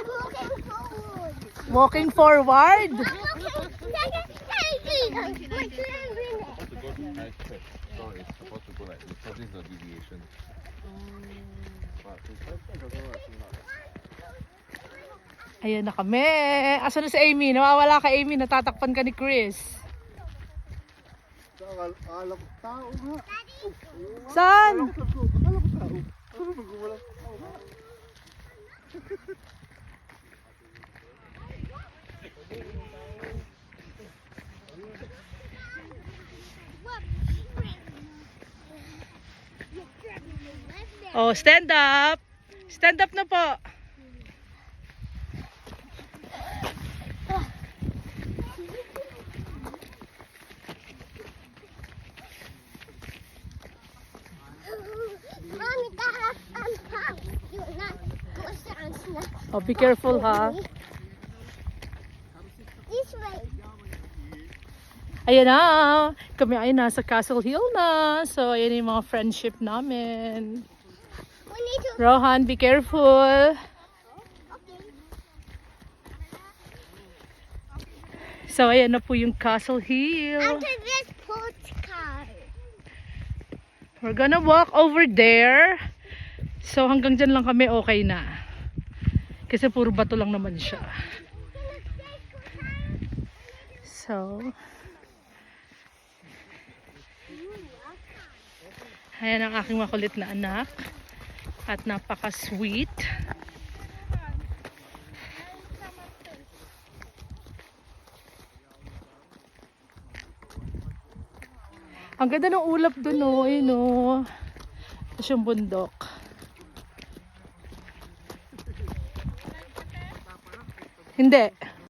walking forward. Walking forward? I'm walking. Nice trip. Sorry, it's supposed to go like this. So this is the deviation. Ayan na kami. Asan na si Amy? Nawawala ka, Amy. Natatakpan ka ni Chris. Alam ko tao nga. Saan? Alam ko tao. Ano ba walang tao nga? Oh, stand up. Stand up na po. Mommy, that you're not Oh, be careful ha. This way. Ayan na. Kami ay nasa Castle Hill na. So, ayan yung mga friendship namin. We need to. Rohan, be careful. Okay. So, ayan na po yung Castle Hill. After this postcard. We're gonna walk over there. So, hanggang dyan lang kami okay na. Kasi puro bato lang naman siya. So, ayan ang aking makulit na anak. At napaka-sweet. Ang ganda ng ulap dun, oh. Ayun, oh. Tapos yung bundok. Hindi.